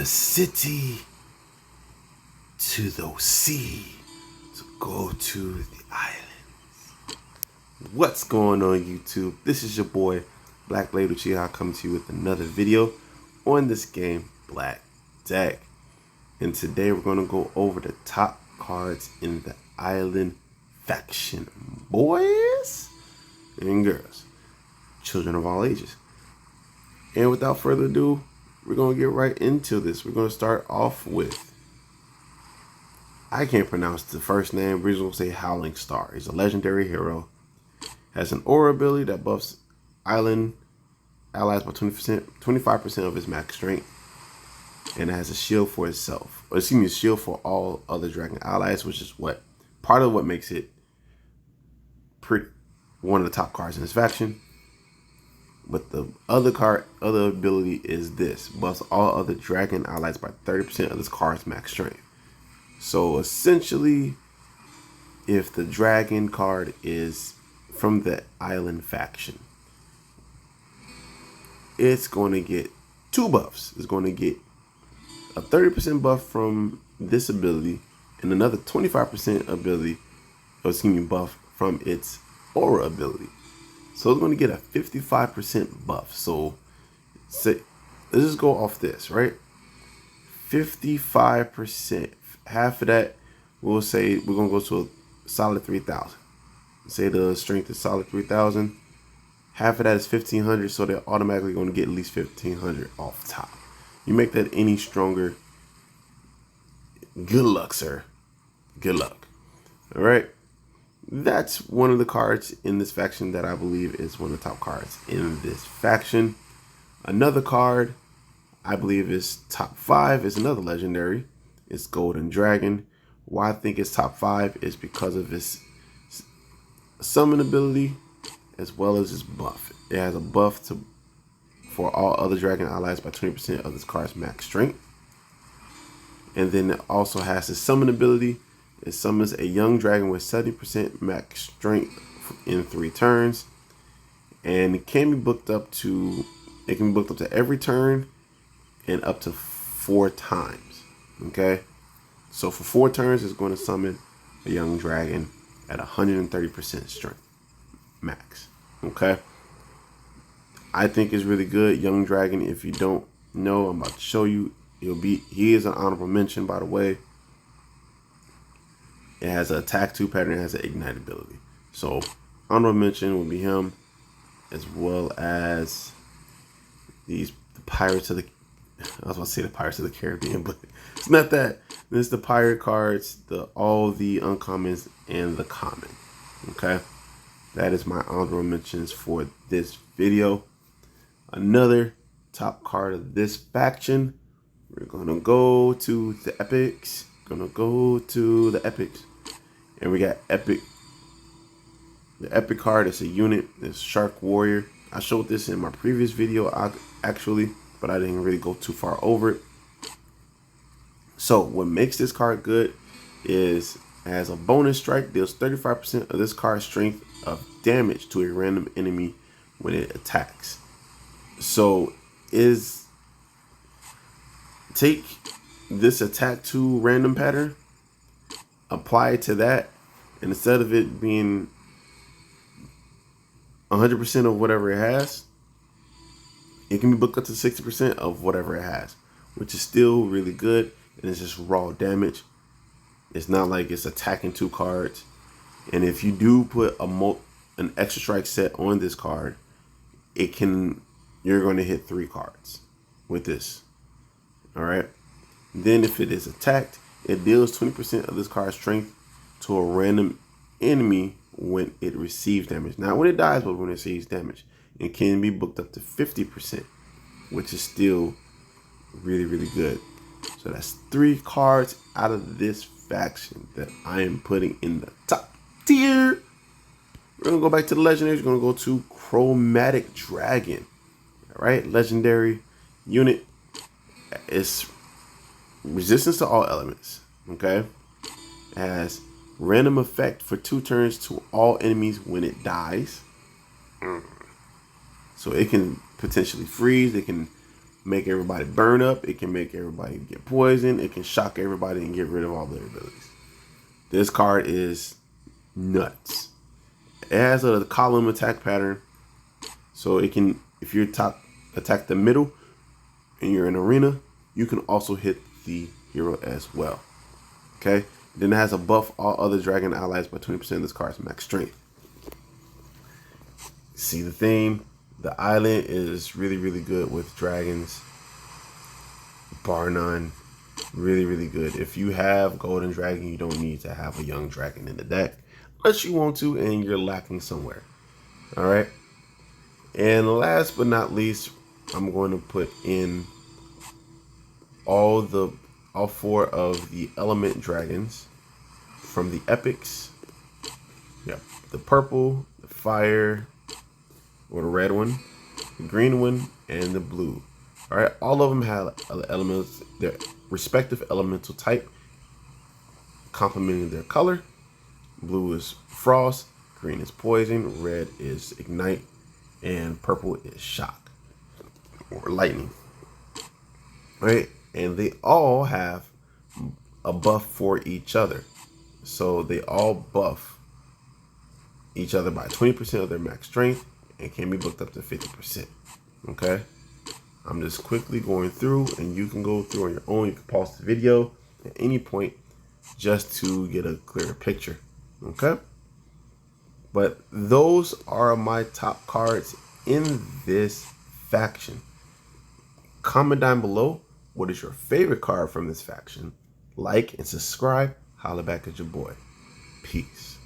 the city to the sea to go to the islands. What's going on, YouTube? This is your boy Black Blade Uchiha coming to you with another video on this game, Black Deck. And today we're going to go over the top cards in the island faction, boys and girls, children of all ages. And without further ado, we're going to get right into this. We're going to start off with, I can't pronounce the first name, we're going to say Howling Star. He's a legendary hero. Has an aura ability that buffs island allies by 25% of his max strength. And it has a shield for itself. Or excuse me, a shield for all other dragon allies, which is what part of what makes it one of the top cards in this faction. But the other ability is this: buffs all other dragon allies by 30% of this card's max strength. So essentially, if the dragon card is from the island faction, it's going to get two buffs. It's going to get a 30% buff from this ability and another 25% ability, or excuse me, buff from its aura ability. So it's going to get a 55% buff. So say, let's just go off this, right? 55%. Half of that, we'll say we're going to go to a solid 3,000. Say the strength is solid 3,000. Half of that is 1,500. So they're automatically going to get at least 1,500 off top. You make that any stronger, good luck, sir. Good luck. All right. That's one of the cards in this faction that I believe is one of the top cards in this faction. Another card I believe is top 5 is another legendary. It's Golden Dragon. Why I think it's top 5 is because of its summon ability as well as its buff. It has a buff for all other dragon allies by 20% of this card's max strength. And then it also has the summon ability. It summons a young dragon with 70% max strength in 3 turns. And it can be booked up to every turn and up to 4 times. Okay? So for 4 turns, it's going to summon a young dragon at 130% strength max. Okay? I think it's really good. Young dragon, if you don't know, I'm about to show you. He is an honorable mention, by the way. It has an attack 2 pattern. It has an ignite ability. So honorable mention will be him, as well as the Pirates of the. I was about to say the Pirates of the Caribbean, but it's not that. This is the pirate cards, all the uncommons and the common. Okay, that is my honorable mentions for this video. Another top card of this faction. We're gonna go to the epics. And we got Epic. The Epic card is a unit. It's Shark Warrior. I showed this in my previous video, actually, but I didn't really go too far over it. So what makes this card good is, as a bonus strike, deals 35% of this card's strength of damage to a random enemy when it attacks. So take this attack to random pattern, apply it to that, and instead of it being 100% of whatever it has, it can be booked up to 60% of whatever it has, which is still really good, and it's just raw damage. It's not like it's attacking 2 cards. And if you do put an extra strike set on this card, you're going to hit 3 cards with this. All right. Then if it is attacked, it deals 20% of this card's strength to a random enemy when it receives damage. Not when it dies, but when it receives damage. It can be booked up to 50%, which is still really, really good. So that's 3 cards out of this faction that I am putting in the top tier. We're going to go back to the legendaries. We're going to go to Chromatic Dragon. All right. Legendary unit. It's resistance to all elements. Okay. It has random effect for 2 turns to all enemies when it dies. So it can potentially freeze. It can make everybody burn up. It can make everybody get poisoned. It can shock everybody and get rid of all their abilities. This card is nuts. It has a column attack pattern, so it can, if you attack the middle and you're in arena, you can also hit the hero as well. Okay. Then it has a buff all other dragon allies by 20% of this card's max strength. See the theme? The island is really, really good with dragons, bar none. Really, really good. If you have Golden Dragon, you don't need to have a young dragon in the deck unless you want to and you're lacking somewhere. All right. And last but not least, I'm going to put in all 4 of the element dragons from the epics. Yep. The purple, the fire, or the red one, the green one, and the blue. All right, all of them have elements, their respective elemental type, complementing their color. Blue is frost, green is poison, red is ignite, and purple is shock or lightning. All right, and they all have a buff for each other, so they all buff each other by 20% of their max strength and can be booked up to 50%. Okay. I'm just quickly going through, and you can go through on your own. You can pause the video at any point just to get a clearer picture. Okay? But those are my top cards in this faction. Comment down below, what is your favorite card from this faction? Like and subscribe. Holla back at your boy. Peace.